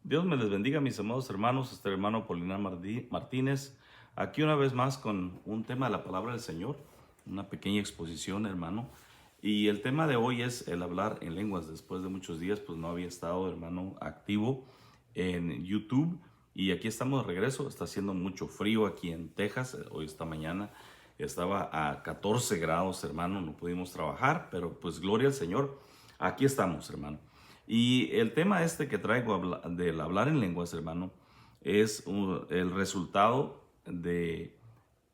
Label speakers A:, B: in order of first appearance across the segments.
A: Dios me les bendiga, mis amados hermanos, hermano Apolinar Martínez, aquí una vez más con un tema de la palabra del Señor, una pequeña exposición, hermano. Y el tema de hoy es el hablar en lenguas. Después de muchos días, pues no había estado, hermano, activo en YouTube. Y aquí estamos de regreso. Está haciendo mucho frío aquí en Texas. Hoy, esta mañana, estaba a 14 grados, hermano. No pudimos trabajar, pero pues gloria al Señor. Aquí estamos, hermano. Y el tema este que traigo del hablar en lenguas, hermano, es el resultado de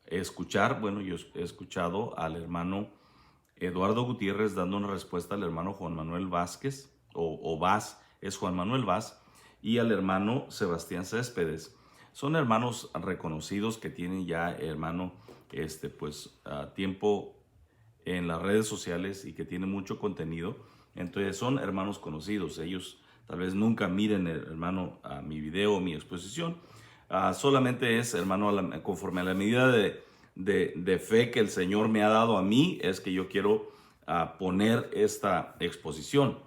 A: escuchar. Bueno, yo he escuchado al hermano Eduardo Gutiérrez dando una respuesta al hermano Juan Manuel Vázquez, o Vaz, es Juan Manuel Vaz, y al hermano Sebastián Céspedes. Son hermanos reconocidos que tienen ya, hermano, tiempo en las redes sociales y que tienen mucho contenido. Entonces son hermanos conocidos. Ellos tal vez nunca miren, hermano, a mi video o mi exposición. Solamente es, hermano, conforme a la medida de fe que el Señor me ha dado a mí, es que yo quiero poner esta exposición.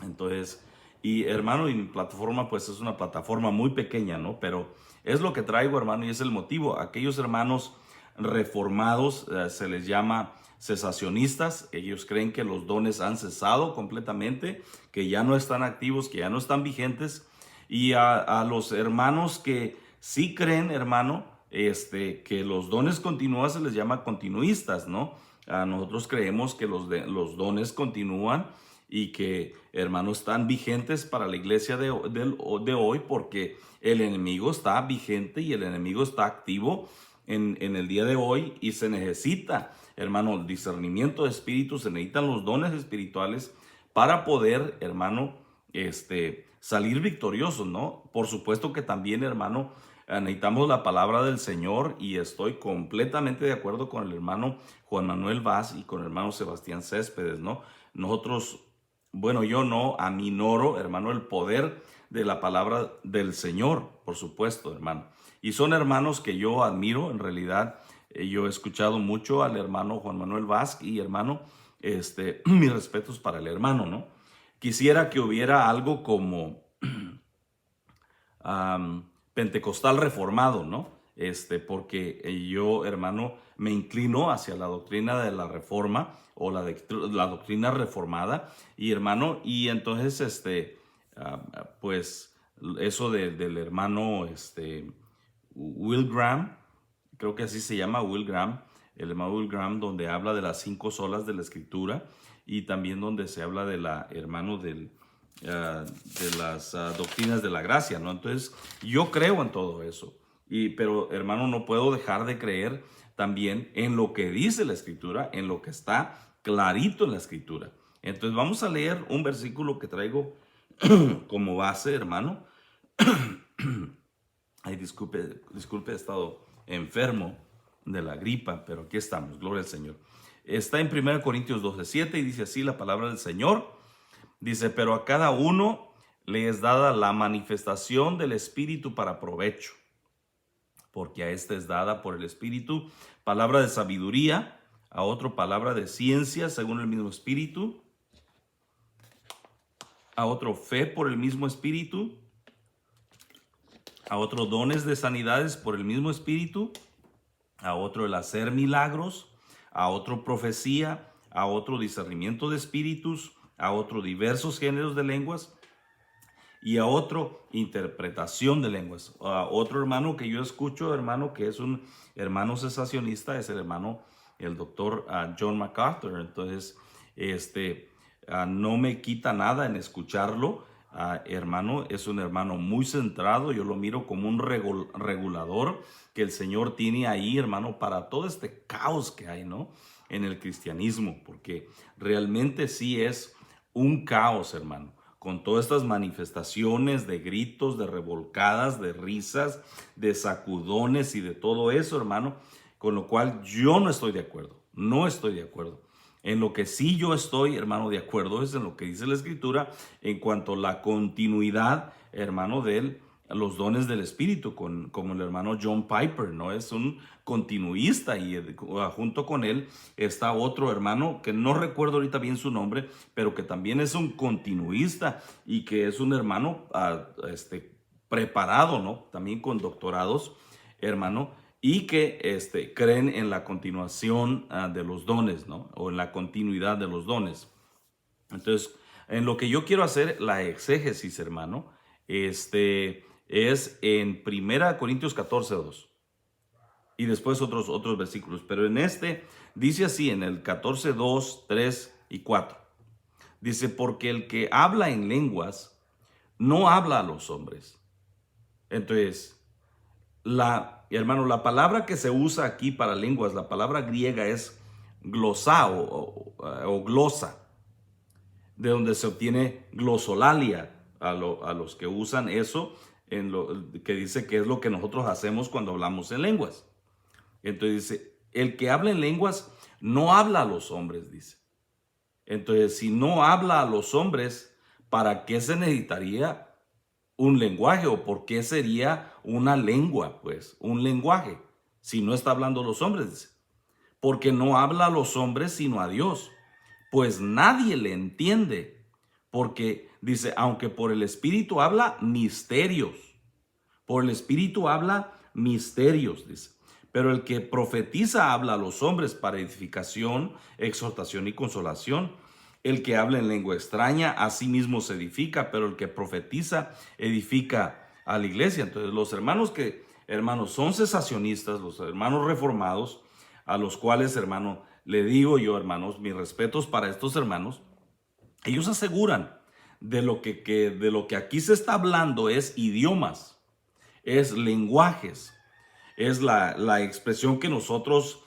A: Entonces, y hermano, y mi plataforma pues es una plataforma muy pequeña, ¿no? Pero es lo que traigo, hermano, y es el motivo. Aquellos hermanos reformados se les llama cesacionistas. Ellos creen que los dones han cesado completamente, que ya no están activos, que ya no están vigentes. Y a los hermanos que sí creen, hermano, que los dones continúan, se les llama continuistas, ¿no? Nosotros creemos que los dones continúan y que, hermanos, están vigentes para la iglesia de hoy, porque el enemigo está vigente y el enemigo está activo en el día de hoy, y se necesita, hermano, discernimiento de espíritus, se necesitan los dones espirituales para poder, hermano, salir victoriosos, ¿no? Por supuesto que también, hermano, necesitamos la palabra del Señor, y estoy completamente de acuerdo con el hermano Juan Manuel Vaz y con el hermano Sebastián Céspedes, ¿no? Nosotros, bueno, yo no aminoro, hermano, el poder de la palabra del Señor, por supuesto, hermano. Y son hermanos que yo admiro, en realidad. Yo he escuchado mucho al hermano Juan Manuel Vaz, y hermano, mis respetos para el hermano, ¿no? Quisiera que hubiera algo como pentecostal reformado, ¿no? Porque yo, hermano, me inclino hacia la doctrina de la reforma, o la doctrina reformada, y hermano, y entonces, pues, eso del hermano, Will Graham, creo que así se llama, Will Graham, el hermano Will Graham, donde habla de las 5 solas de la escritura, y también donde se habla de la, hermano, de las doctrinas de la gracia, ¿no? Entonces, yo creo en todo eso, pero, hermano, no puedo dejar de creer también en lo que dice la escritura, en lo que está clarito en la escritura. Entonces, vamos a leer un versículo que traigo como base, hermano. Ay, disculpe, he estado enfermo de la gripa, pero aquí estamos, gloria al Señor. Está en 1 Corintios 12:7, y dice así la palabra del Señor. Dice: pero a cada uno le es dada la manifestación del Espíritu para provecho, porque a este es dada por el Espíritu palabra de sabiduría, a otro palabra de ciencia según el mismo Espíritu, a otro fe por el mismo Espíritu, a otro dones de sanidades por el mismo Espíritu, a otro el hacer milagros, a otro profecía, a otro discernimiento de espíritus, a otro diversos géneros de lenguas, y a otro interpretación de lenguas. A otro hermano que yo escucho, hermano, que es un hermano cesacionista, es el hermano, el doctor John MacArthur. Entonces, no me quita nada en escucharlo. Hermano, es un hermano muy centrado. Yo lo miro como un regulador que el Señor tiene ahí, hermano, para todo este caos que hay, ¿no? En el cristianismo, porque realmente sí es un caos, hermano, con todas estas manifestaciones de gritos, de revolcadas, de risas, de sacudones y de todo eso, hermano, con lo cual yo no estoy de acuerdo, no estoy de acuerdo. En lo que sí yo estoy, hermano, de acuerdo es en lo que dice la Escritura en cuanto a la continuidad, hermano, los dones del Espíritu, como el hermano John Piper, ¿no? Es un continuista y junto con él está otro hermano que no recuerdo ahorita bien su nombre, pero que también es un continuista y que es un hermano preparado, ¿no? También con doctorados, hermano, y que creen en la continuación de los dones, ¿no? O en la continuidad de los dones. Entonces, en lo que yo quiero hacer la exégesis, hermano, es en 1 Corintios 14:2 y después otros versículos. Pero en dice así, en el 14:2, 3 y 4. Dice, porque el que habla en lenguas no habla a los hombres. Entonces, hermano, la palabra que se usa aquí para lenguas, la palabra griega es glosa o glosa, de donde se obtiene glosolalia a los que usan eso, que dice que es lo que nosotros hacemos cuando hablamos en lenguas. Entonces dice, el que habla en lenguas no habla a los hombres, dice. Entonces, si no habla a los hombres, ¿para qué se necesitaría un lenguaje? ¿O por qué sería una lengua? Pues, un lenguaje, si no está hablando a los hombres, dice. Porque no habla a los hombres, sino a Dios. Pues nadie le entiende, porque dice, aunque por el Espíritu habla misterios, por el Espíritu habla misterios, dice. Pero el que profetiza habla a los hombres para edificación, exhortación y consolación. El que habla en lengua extraña, a sí mismo se edifica, pero el que profetiza edifica a la iglesia. Entonces, los hermanos, son cesacionistas, los hermanos reformados, a los cuales, hermano, le digo yo, hermanos, mis respetos para estos hermanos, ellos aseguran de lo que aquí se está hablando es idiomas, es lenguajes, es la expresión que nosotros,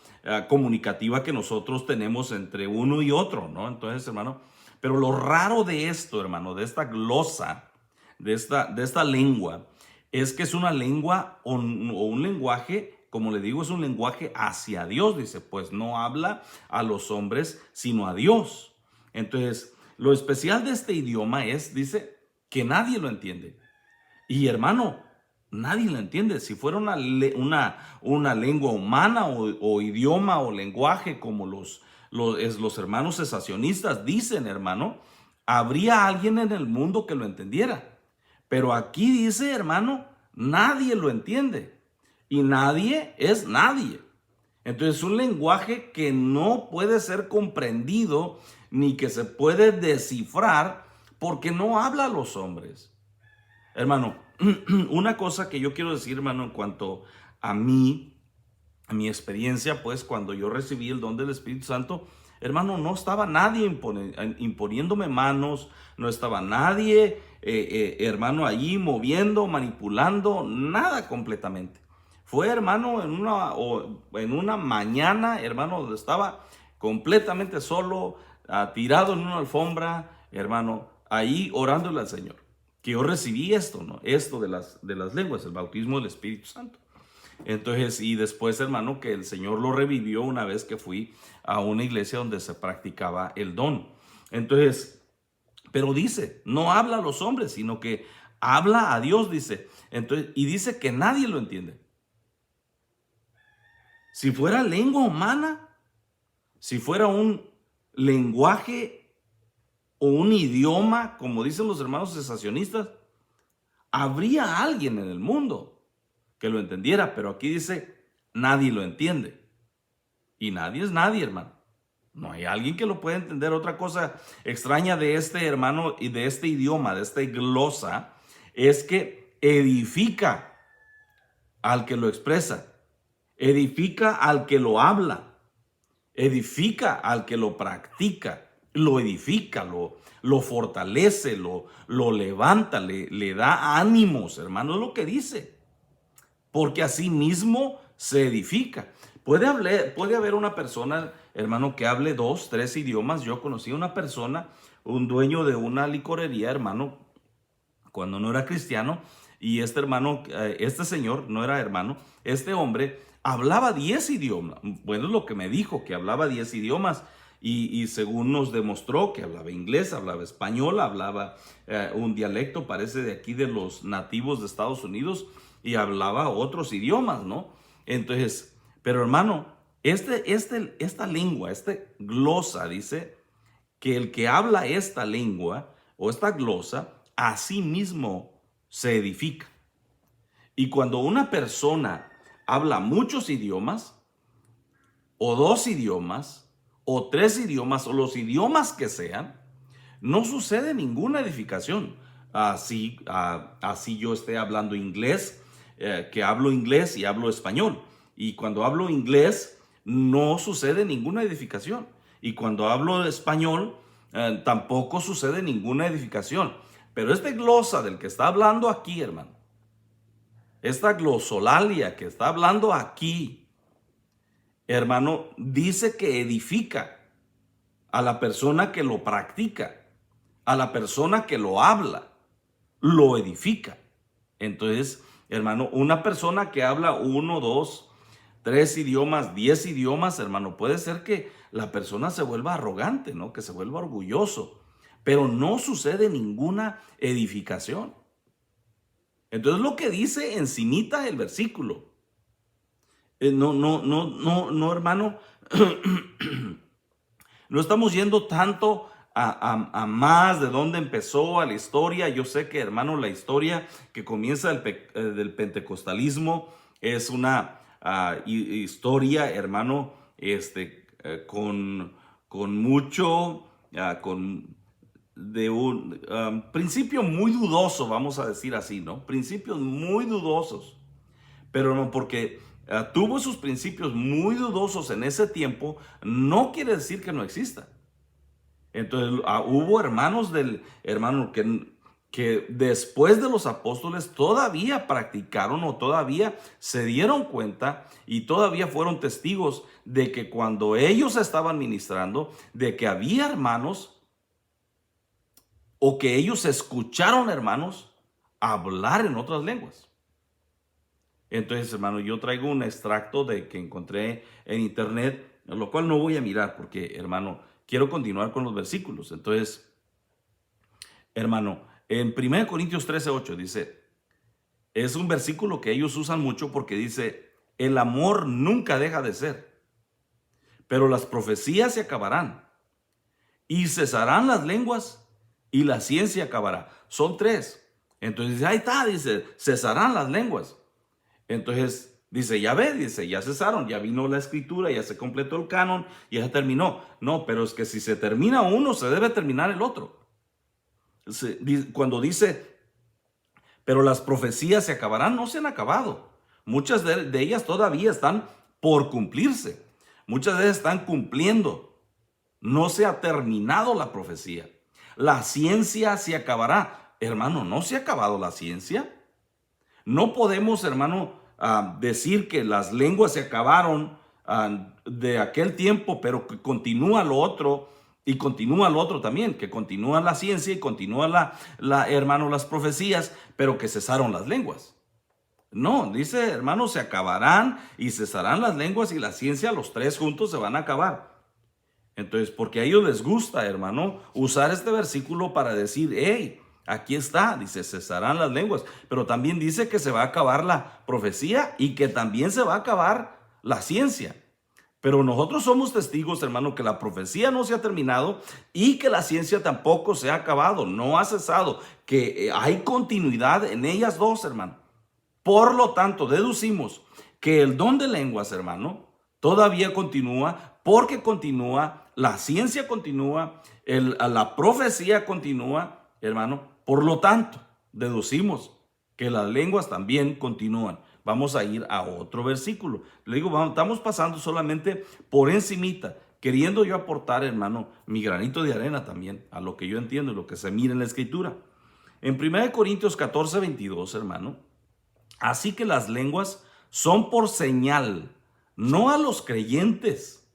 A: comunicativa que nosotros tenemos entre uno y otro, ¿no? Entonces, hermano, pero lo raro de esto, hermano, de esta glosa, de esta lengua, es que es una lengua o un lenguaje, como le digo, es un lenguaje hacia Dios, dice, pues no habla a los hombres, sino a Dios. Entonces, lo especial de este idioma dice, que nadie lo entiende. Y hermano, nadie lo entiende. Si fuera una lengua humana o idioma o lenguaje como los hermanos cesacionistas dicen, hermano, habría alguien en el mundo que lo entendiera. Pero aquí dice, hermano, nadie lo entiende. Y nadie es nadie. Entonces es un lenguaje que no puede ser comprendido ni que se puede descifrar porque no habla a los hombres. Hermano, una cosa que yo quiero decir, hermano, en cuanto a mi experiencia, pues cuando yo recibí el don del Espíritu Santo, hermano, no estaba nadie imponiéndome manos, no estaba nadie, hermano, allí moviendo, manipulando, nada completamente. Fue, hermano, en una mañana, hermano, donde estaba completamente solo, tirado en una alfombra, hermano, ahí orándole al Señor. Que yo recibí esto, ¿no? Esto de las lenguas, el bautismo del Espíritu Santo. Entonces, y después, hermano, que el Señor lo revivió una vez que fui a una iglesia donde se practicaba el don. Entonces, pero dice, no habla a los hombres, sino que habla a Dios, dice. Entonces, y dice que nadie lo entiende. Si fuera lengua humana, si fuera un lenguaje o un idioma, como dicen los hermanos cesacionistas, habría alguien en el mundo que lo entendiera, pero aquí dice, nadie lo entiende. Y nadie es nadie, hermano. No hay alguien que lo pueda entender. Otra cosa extraña de este hermano y de este idioma, de esta glosa, es que edifica al que lo expresa, edifica al que lo habla, edifica al que lo practica, lo edifica, lo fortalece, lo levanta, le da ánimos, hermano, es lo que dice. Porque así mismo se edifica. Puede haber una persona, hermano, que hable 2, 3 idiomas. Yo conocí a una persona, un dueño de una licorería, hermano, cuando no era cristiano, y este hermano, este señor, no era hermano, este hombre hablaba 10 idiomas. Bueno, es lo que me dijo, que hablaba 10 idiomas. y según nos demostró que hablaba inglés, hablaba español, hablaba un dialecto, parece de aquí de los nativos de Estados Unidos, y hablaba otros idiomas, ¿no? Entonces, pero hermano, esta lengua, glosa, dice que el que habla esta lengua o esta glosa, a sí mismo se edifica. Y cuando una persona habla muchos idiomas, o dos idiomas, o tres idiomas, o los idiomas que sean, no sucede ninguna edificación. Así yo esté hablando inglés, que hablo inglés y hablo español. Y cuando hablo inglés, no sucede ninguna edificación. Y cuando hablo español, tampoco sucede ninguna edificación. Pero este glosa del que está hablando aquí, hermano, esta glosolalia que está hablando aquí, hermano, dice que edifica a la persona que lo practica, a la persona que lo habla, lo edifica. Entonces, hermano, una persona que habla 1, 2, 3 idiomas, 10 idiomas, hermano, puede ser que la persona se vuelva arrogante, ¿no? Que se vuelva orgulloso, pero no sucede ninguna edificación. Entonces, lo que dice encimita el versículo. No, hermano, no estamos yendo tanto a más de dónde empezó a la historia. Yo sé que, hermano, la historia que comienza del pentecostalismo es una historia, hermano, con mucho, de un principio muy dudoso, vamos a decir así, ¿no? Principios muy dudosos. Pero no, porque tuvo sus principios muy dudosos en ese tiempo, no quiere decir que no exista. Entonces hubo hermanos que después de los apóstoles todavía practicaron o todavía se dieron cuenta y todavía fueron testigos de que cuando ellos estaban ministrando, de que había hermanos o que ellos escucharon hermanos hablar en otras lenguas. Entonces, hermano, yo traigo un extracto de que encontré en internet, lo cual no voy a mirar porque, hermano, quiero continuar con los versículos. Entonces, hermano, en 1 Corintios 13:8 dice, es un versículo que ellos usan mucho porque dice, el amor nunca deja de ser, pero las profecías se acabarán y cesarán las lenguas y la ciencia acabará. Son tres. Entonces, ahí está, dice, cesarán las lenguas. Entonces dice, ya ve, dice, ya cesaron, ya vino la escritura, ya se completó el canon, ya se terminó. No, pero es que si se termina uno, se debe terminar el otro. Cuando dice, pero las profecías se acabarán, no se han acabado. Muchas de ellas todavía están por cumplirse. Muchas de ellas están cumpliendo. No se ha terminado la profecía. La ciencia se acabará. Hermano, ¿no se ha acabado la ciencia? No podemos, hermano, decir que las lenguas se acabaron de aquel tiempo, pero que continúa lo otro y continúa lo otro también, que continúa la ciencia y continúa hermano, las profecías, pero que cesaron las lenguas. No, dice, hermano, se acabarán y cesarán las lenguas y la ciencia, los tres juntos se van a acabar. Entonces, porque a ellos les gusta, hermano, usar este versículo para decir, hey, aquí está, dice, cesarán las lenguas, pero también dice que se va a acabar la profecía y que también se va a acabar la ciencia. Pero nosotros somos testigos, hermano, que la profecía no se ha terminado y que la ciencia tampoco se ha acabado, no ha cesado, que hay continuidad en ellas dos, hermano. Por lo tanto, deducimos que el don de lenguas, hermano, todavía continúa porque continúa, la ciencia continúa, la profecía continúa, hermano. Por lo tanto, deducimos que las lenguas también continúan. Vamos a ir a otro versículo. Le digo, estamos pasando solamente por encimita, queriendo yo aportar, hermano, mi granito de arena también a lo que yo entiendo y lo que se mira en la escritura. En 1 Corintios 14:22, hermano, así que las lenguas son por señal, no a los creyentes,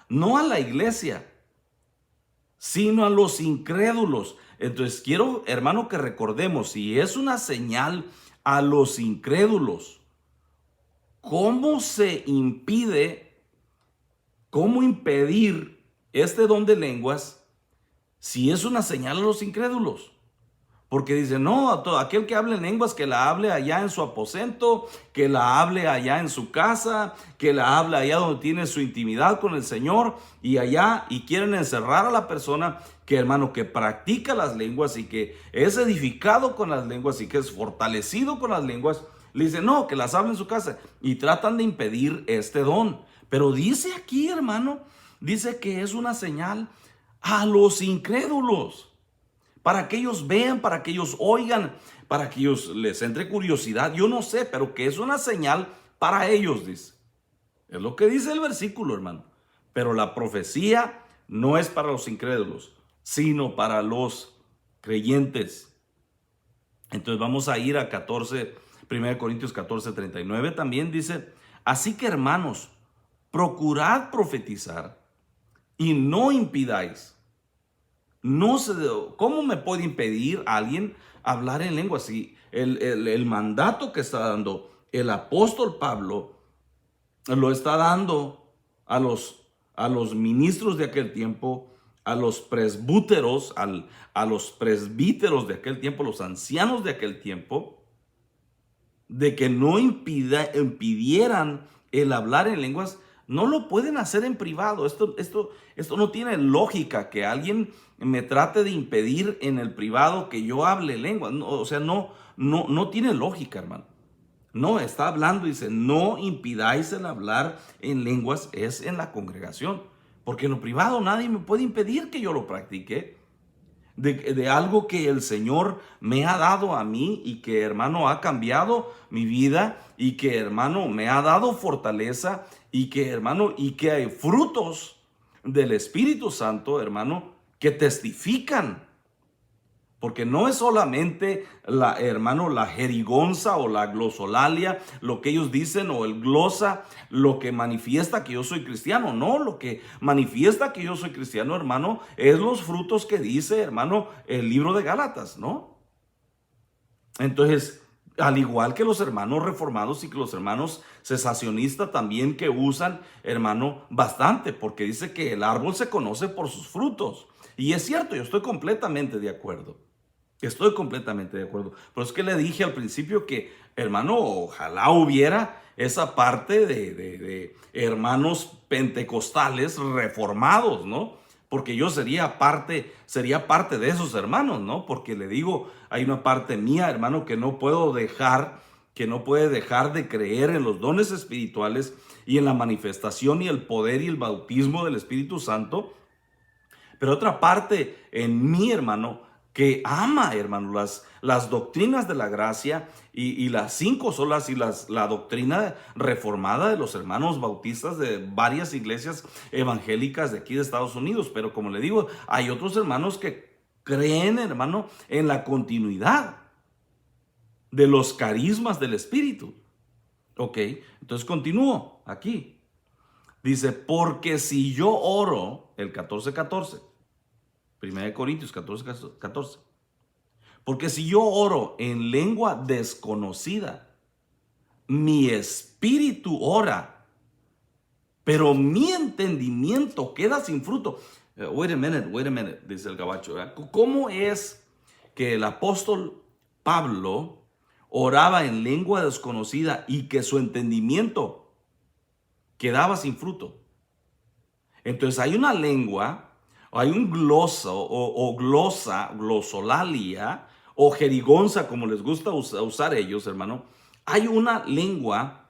A: no a la iglesia, sino a los incrédulos. Entonces quiero, hermano, que recordemos, si es una señal a los incrédulos, ¿cómo se impide, cómo impedir este don de lenguas si es una señal a los incrédulos. Porque dice, no, aquel que hable en lenguas, que la hable allá en su aposento, que la hable allá en su casa, que la hable allá donde tiene su intimidad con el Señor, y allá, y quieren encerrar a la persona que, hermano, que practica las lenguas y que es edificado con las lenguas y que es fortalecido con las lenguas. Le dice, no, que las hable en su casa, y tratan de impedir este don. Pero dice aquí, hermano, dice que es una señal a los incrédulos, para que ellos vean, para que ellos oigan, para que ellos les entre curiosidad. Yo no sé, pero que es una señal para ellos, dice. Es lo que dice el versículo, hermano. Pero la profecía no es para los incrédulos, sino para los creyentes. Entonces vamos a ir a 1 Corintios 14:39. También dice, así que, hermanos, procurad profetizar y no impidáis. No sé, ¿cómo me puede impedir a alguien hablar en lengua? Si el mandato que está dando el apóstol Pablo lo está dando a los ministros de aquel tiempo, a los presbúteros, a los presbíteros de aquel tiempo, los ancianos de aquel tiempo, de que no impidieran el hablar en lenguas. No lo pueden hacer en privado. Esto no tiene lógica, que alguien me trate de impedir en el privado que yo hable lengua. No, o sea, no tiene lógica, hermano. No, está hablando, dice, no impidáis el hablar en lenguas, es en la congregación. Porque en lo privado nadie me puede impedir que yo lo practique. De algo que el Señor me ha dado a mí y que, hermano, ha cambiado mi vida y que, hermano, me ha dado fortaleza y que, hermano, y que hay frutos del Espíritu Santo, hermano, que testifican. Porque no es solamente hermano, la jerigonza o la glosolalia, lo que ellos dicen, o el glosa, lo que manifiesta que yo soy cristiano. No, lo que manifiesta que yo soy cristiano, hermano, es los frutos que dice, hermano, el libro de Gálatas, ¿no? Entonces, al igual que los hermanos reformados y que los hermanos cesacionistas también, que usan, hermano, bastante, porque dice que el árbol se conoce por sus frutos. Y es cierto, yo estoy completamente de acuerdo. Estoy completamente de acuerdo. Pero es que le dije al principio que, hermano, ojalá hubiera esa parte de hermanos pentecostales reformados, ¿no? Porque yo sería parte de esos hermanos, ¿no? Porque le digo, hay una parte mía, hermano, que no puede dejar de creer en los dones espirituales y en la manifestación y el poder y el bautismo del Espíritu Santo. Pero otra parte en mí, hermano, que ama, hermano, las doctrinas de la gracia y las 5 solas y la doctrina reformada de los hermanos bautistas de varias iglesias evangélicas de aquí de Estados Unidos. Pero como le digo, hay otros hermanos que creen, hermano, en la continuidad de los carismas del Espíritu. Ok, entonces continúo aquí. Dice, porque si yo oro, el 14:14. 1 Corintios 14:14. Porque si yo oro en lengua desconocida, mi espíritu ora, pero mi entendimiento queda sin fruto. Wait a minute, dice el gabacho. ¿Cómo es que el apóstol Pablo oraba en lengua desconocida y que su entendimiento quedaba sin fruto? Entonces hay una lengua, hay un glosa glosolalia o jerigonza, como les gusta usar ellos, hermano. Hay una lengua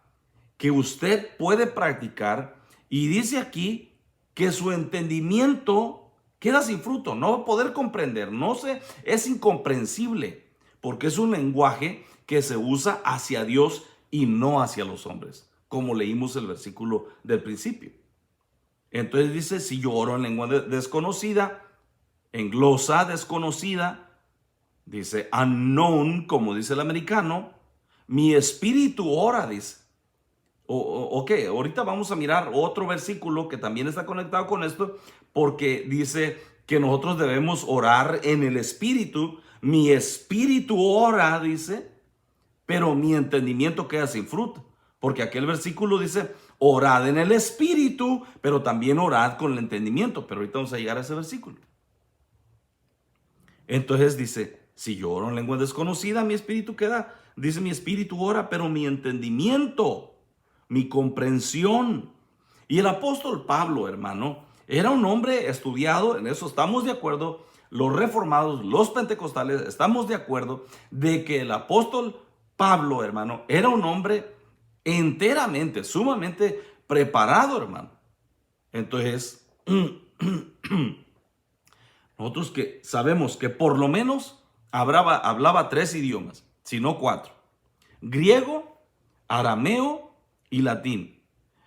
A: que usted puede practicar y dice aquí que su entendimiento queda sin fruto, no va a poder comprender, es incomprensible, porque es un lenguaje que se usa hacia Dios y no hacia los hombres, como leímos el versículo del principio. Entonces dice, si yo oro en lengua desconocida, en glosa desconocida, dice unknown, como dice el americano, mi espíritu ora, dice. Ok, ahorita vamos a mirar otro versículo que también está conectado con esto, porque dice que nosotros debemos orar en el espíritu. Mi espíritu ora, dice, pero mi entendimiento queda sin fruto. Porque aquel versículo dice, orad en el espíritu, pero también orad con el entendimiento. Pero ahorita vamos a llegar a ese versículo. Entonces dice, si yo oro en lengua desconocida, mi espíritu queda. Dice, mi espíritu ora, pero mi entendimiento, mi comprensión. Y el apóstol Pablo, hermano, era un hombre estudiado, en eso estamos de acuerdo. Los reformados, los pentecostales, estamos de acuerdo de que el apóstol Pablo, hermano, era un hombre enteramente, sumamente preparado, hermano. Entonces, nosotros que sabemos que por lo menos hablaba 3 idiomas, si no 4. Griego, arameo y latín.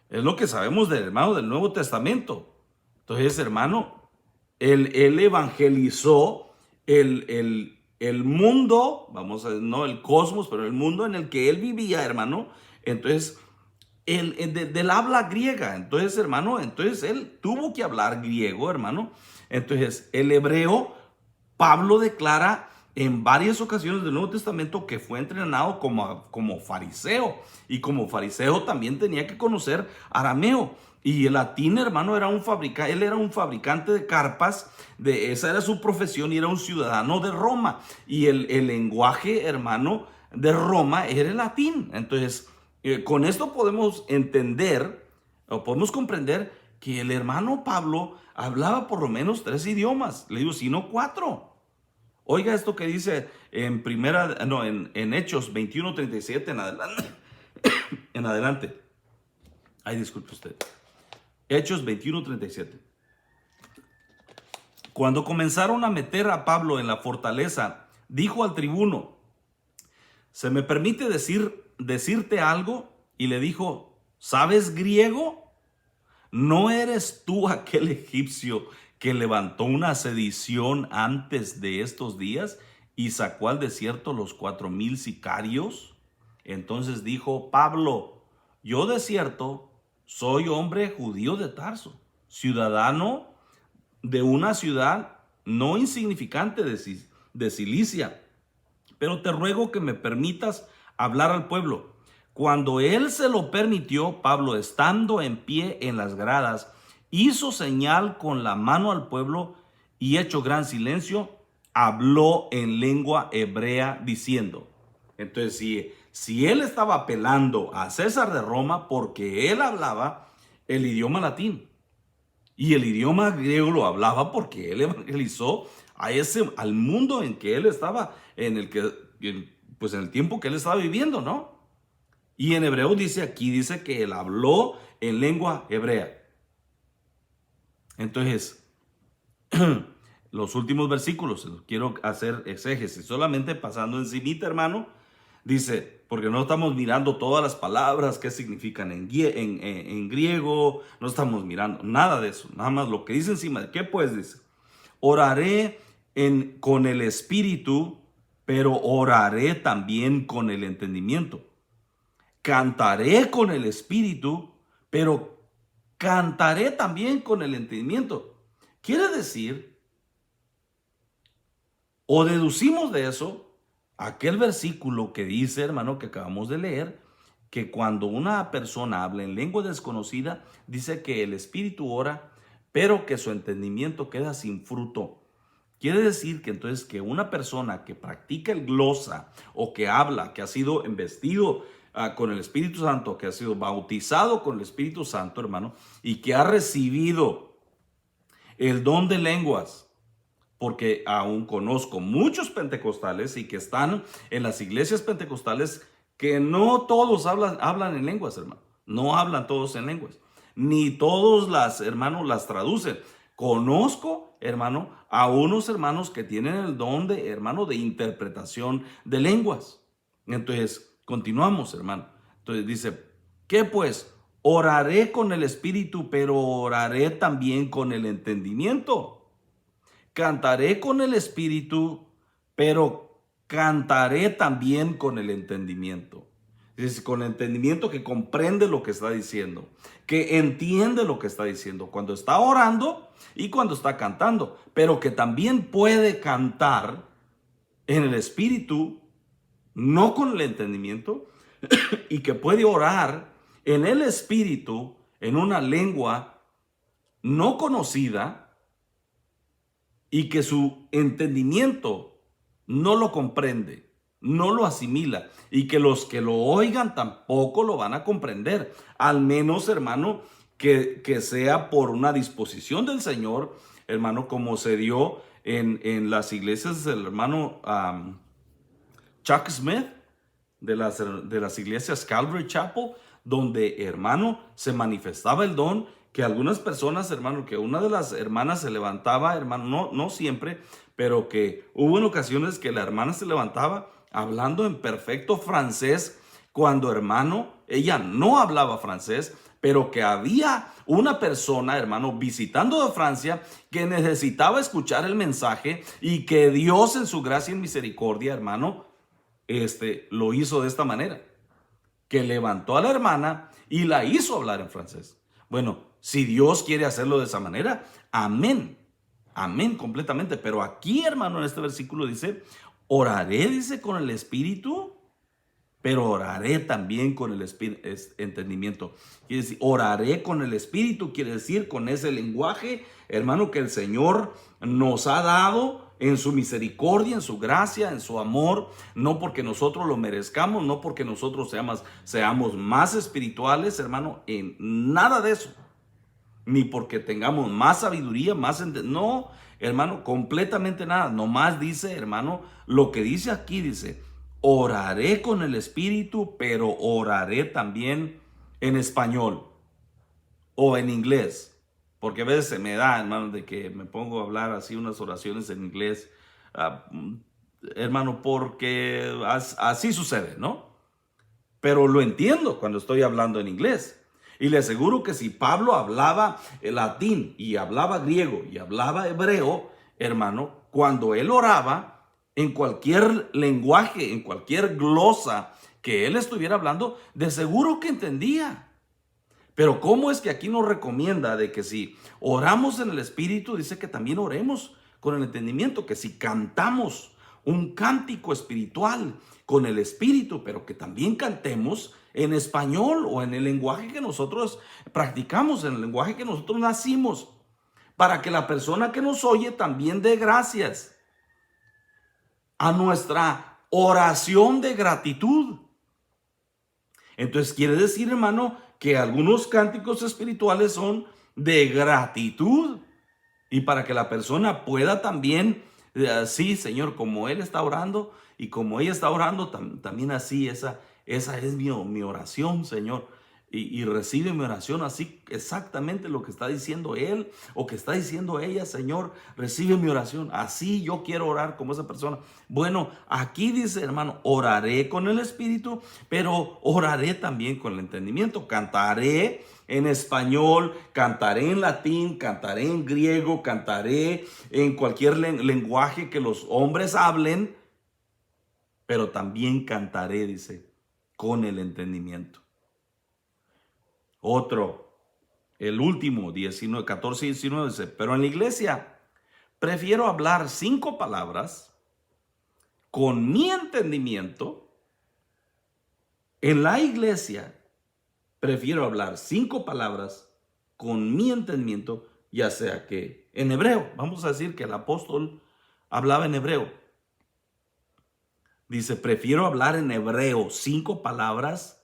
A: Es lo que sabemos del hermano del Nuevo Testamento. Entonces, hermano, él evangelizó el mundo, vamos a decir, no el cosmos, pero el mundo en el que él vivía, hermano. Entonces, del habla griega. Entonces, hermano, entonces él tuvo que hablar griego, hermano. Entonces, el hebreo, Pablo declara en varias ocasiones del Nuevo Testamento que fue entrenado como fariseo. Y como fariseo también tenía que conocer arameo. Y el latín, hermano, él era un fabricante de carpas, esa era su profesión y era un ciudadano de Roma. Y el lenguaje, hermano, de Roma era el latín. Entonces, con esto podemos entender o podemos comprender que el hermano Pablo hablaba por lo menos 3 idiomas, le digo, si no 4. Oiga esto que dice en Hechos 21:37 en adelante. En adelante. Ay, disculpe usted. Hechos 21:37. Cuando comenzaron a meter a Pablo en la fortaleza, dijo al tribuno, ¿se me permite decirte algo? Y le dijo, ¿sabes griego? ¿No eres tú aquel egipcio que levantó una sedición antes de estos días y sacó al desierto los 4,000 sicarios? Entonces dijo Pablo, yo de cierto soy hombre judío de Tarso, ciudadano de una ciudad no insignificante de Cilicia, pero te ruego que me permitas hablar al pueblo. Cuando él se lo permitió, Pablo, estando en pie en las gradas, hizo señal con la mano al pueblo y hecho gran silencio, habló en lengua hebrea diciendo. Entonces, si él estaba apelando a César de Roma porque él hablaba el idioma latín y el idioma griego lo hablaba porque él evangelizó al mundo en que él estaba, en el tiempo que él estaba viviendo, ¿no? Y en hebreo dice que él habló en lengua hebrea. Entonces, los últimos versículos, quiero hacer exégesis, solamente pasando encimita, hermano, dice, porque no estamos mirando todas las palabras que significan en griego, no estamos mirando nada de eso, nada más lo que dice encima. ¿Qué pues dice? Oraré con el espíritu, pero oraré también con el entendimiento. Cantaré con el espíritu, pero cantaré también con el entendimiento. Quiere decir, o deducimos de eso, aquel versículo que dice, hermano, que acabamos de leer, que cuando una persona habla en lengua desconocida, dice que el espíritu ora, pero que su entendimiento queda sin fruto. Quiere decir que entonces que una persona que practica el glosa o que habla, que ha sido investido con el Espíritu Santo, que ha sido bautizado con el Espíritu Santo, hermano, y que ha recibido el don de lenguas, porque aún conozco muchos pentecostales y que están en las iglesias pentecostales que no todos hablan en lenguas, hermano. No hablan todos en lenguas. Ni todos hermanos, las traducen. Conozco, hermano, a unos hermanos que tienen el don de interpretación de lenguas. Entonces, continuamos, hermano. Entonces dice, ¿qué pues? Oraré con el espíritu, pero oraré también con el entendimiento. Cantaré con el espíritu, pero cantaré también con el entendimiento. Es decir, con el entendimiento que comprende lo que está diciendo, que entiende lo que está diciendo cuando está orando y cuando está cantando, pero que también puede cantar en el espíritu, no con el entendimiento, y que puede orar en el Espíritu, en una lengua no conocida, y que su entendimiento no lo comprende, no lo asimila, y que los que lo oigan tampoco lo van a comprender. Al menos, hermano, que sea por una disposición del Señor, hermano, como se dio en las iglesias del hermano Chuck Smith, de las iglesias Calvary Chapel, donde, hermano, se manifestaba el don, que algunas personas, hermano, que una de las hermanas se levantaba, hermano, no siempre, pero que hubo en ocasiones que la hermana se levantaba hablando en perfecto francés, cuando, hermano, ella no hablaba francés, pero que había una persona, hermano, visitando de Francia, que necesitaba escuchar el mensaje, y que Dios en su gracia y misericordia, hermano, lo hizo de esta manera, que levantó a la hermana y la hizo hablar en francés. Bueno, si Dios quiere hacerlo de esa manera, amén, amén completamente. Pero aquí, hermano, en este versículo dice, oraré, dice, con el Espíritu, pero oraré también con el entendimiento. Quiere decir, oraré con el Espíritu, quiere decir con ese lenguaje, hermano, que el Señor nos ha dado en su misericordia, en su gracia, en su amor, no porque nosotros lo merezcamos, no porque nosotros seamos más espirituales, hermano, en nada de eso, ni porque tengamos más sabiduría, no, hermano, completamente nada. Nomás dice, hermano, lo que dice aquí, dice, oraré con el Espíritu, pero oraré también en español o en inglés. Porque a veces se me da, hermano, de que me pongo a hablar así unas oraciones en inglés, hermano, porque así sucede, ¿no? Pero lo entiendo cuando estoy hablando en inglés. Y le aseguro que si Pablo hablaba latín y hablaba griego y hablaba hebreo, hermano, cuando él oraba en cualquier lenguaje, en cualquier glosa que él estuviera hablando, de seguro que entendía. Pero ¿cómo es que aquí nos recomienda de que si oramos en el Espíritu, dice que también oremos con el entendimiento, que si cantamos un cántico espiritual con el Espíritu, pero que también cantemos en español o en el lenguaje que nosotros practicamos, en el lenguaje que nosotros nacimos, para que la persona que nos oye también dé gracias a nuestra oración de gratitud? Entonces quiere decir, hermano, que algunos cánticos espirituales son de gratitud, y para que la persona pueda también, sí, Señor, como él está orando y como ella está orando, también así, esa es mi oración, Señor. Y recibe mi oración así, exactamente lo que está diciendo él o que está diciendo ella, Señor, recibe mi oración. Así yo quiero orar como esa persona. Bueno, aquí dice, hermano, oraré con el Espíritu, pero oraré también con el entendimiento. Cantaré en español, cantaré en latín, cantaré en griego, cantaré en cualquier lenguaje que los hombres hablen, pero también cantaré, dice, con el entendimiento. Otro, el último, 14 y 19 dice, pero en la iglesia prefiero hablar 5 palabras con mi entendimiento. En la iglesia prefiero hablar 5 palabras con mi entendimiento, ya sea que en hebreo, vamos a decir que el apóstol hablaba en hebreo. Dice, prefiero hablar en hebreo 5 palabras,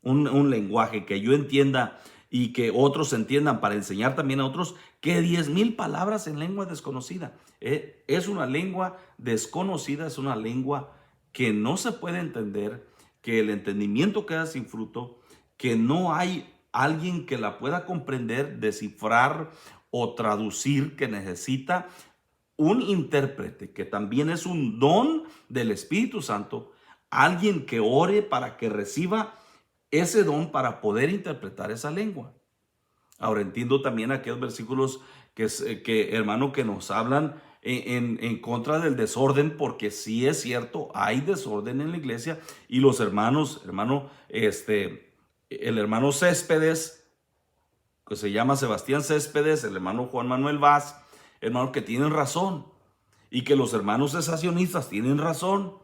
A: un lenguaje que yo entienda y que otros entiendan para enseñar también a otros, que 10,000 palabras en lengua desconocida. Es una lengua desconocida, es una lengua que no se puede entender, que el entendimiento queda sin fruto, que no hay alguien que la pueda comprender, descifrar o traducir, que necesita un intérprete, que también es un don del Espíritu Santo, alguien que ore para que reciba ese don para poder interpretar esa lengua. Ahora entiendo también aquellos versículos que hermano, que nos hablan en contra del desorden, porque sí es cierto, hay desorden en la iglesia, y los hermanos, el hermano Céspedes, que se llama Sebastián Céspedes, el hermano Juan Manuel Vaz, hermano, que tienen razón, y que los hermanos cesacionistas tienen razón,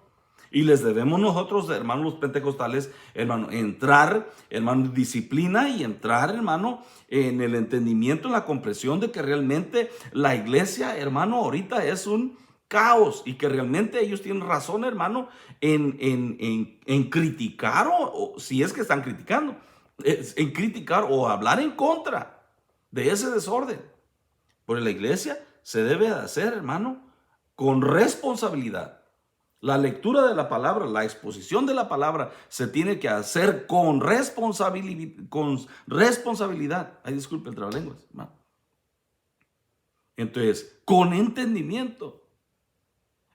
A: Y les debemos nosotros, hermanos, los pentecostales, hermano, entrar, hermano, en disciplina y entrar, hermano, en el entendimiento, en la comprensión de que realmente la iglesia, hermano, ahorita es un caos y que realmente ellos tienen razón, hermano, en criticar o si es que están criticando, en criticar o hablar en contra de ese desorden. Porque la iglesia se debe de hacer, hermano, con responsabilidad. La lectura de la palabra, la exposición de la palabra se tiene que hacer con responsabilidad. Ay, disculpe el trabalenguas, hermano. Entonces, con entendimiento.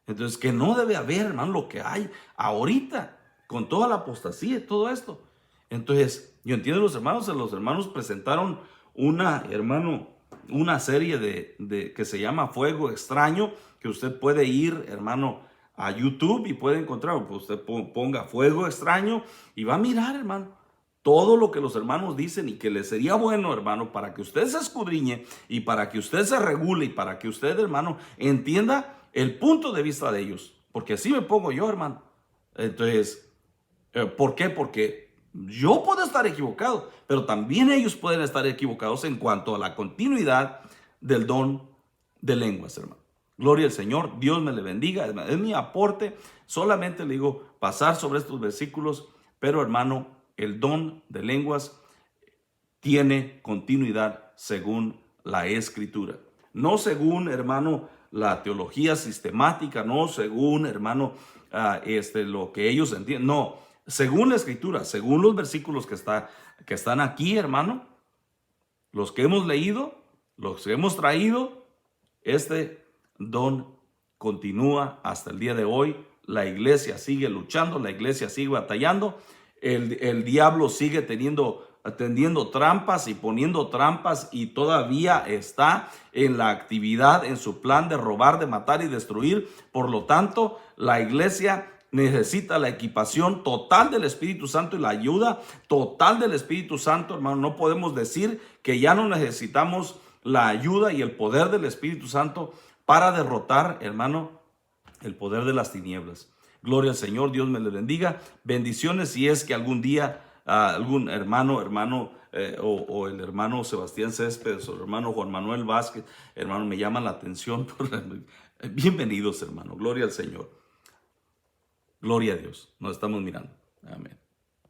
A: Entonces, que no debe haber, hermano, lo que hay ahorita, con toda la apostasía y todo esto. Entonces, yo entiendo los hermanos presentaron una serie que se llama Fuego Extraño, que usted puede ir, hermano, a YouTube y puede encontrar, pues usted ponga Fuego Extraño y va a mirar, hermano, todo lo que los hermanos dicen y que le sería bueno, hermano, para que usted se escudriñe y para que usted se regule y para que usted, hermano, entienda el punto de vista de ellos. Porque así me pongo yo, hermano. Entonces, ¿por qué? Porque yo puedo estar equivocado, pero también ellos pueden estar equivocados en cuanto a la continuidad del don de lenguas, hermano. Gloria al Señor, Dios me le bendiga. Es mi aporte, solamente le digo pasar sobre estos versículos, pero hermano, el don de lenguas tiene continuidad según la Escritura. No según, hermano, la teología sistemática, no según, hermano, lo que ellos entienden. No, según la Escritura, según los versículos que están aquí, hermano, los que hemos leído, los que hemos traído, este don continúa hasta el día de hoy. La iglesia sigue luchando, la iglesia sigue batallando. El diablo sigue tendiendo trampas y poniendo trampas y todavía está en la actividad, en su plan de robar, de matar y destruir. Por lo tanto, la iglesia necesita la equipación total del Espíritu Santo y la ayuda total del Espíritu Santo, hermano. No podemos decir que ya no necesitamos la ayuda y el poder del Espíritu Santo para derrotar, hermano, el poder de las tinieblas. Gloria al Señor, Dios me le bendiga. Bendiciones si es que algún día algún hermano, o el hermano Sebastián Céspedes o el hermano Juan Manuel Vázquez, hermano, me llama la atención. Bienvenidos, hermano. Gloria al Señor. Gloria a Dios. Nos estamos mirando. Amén.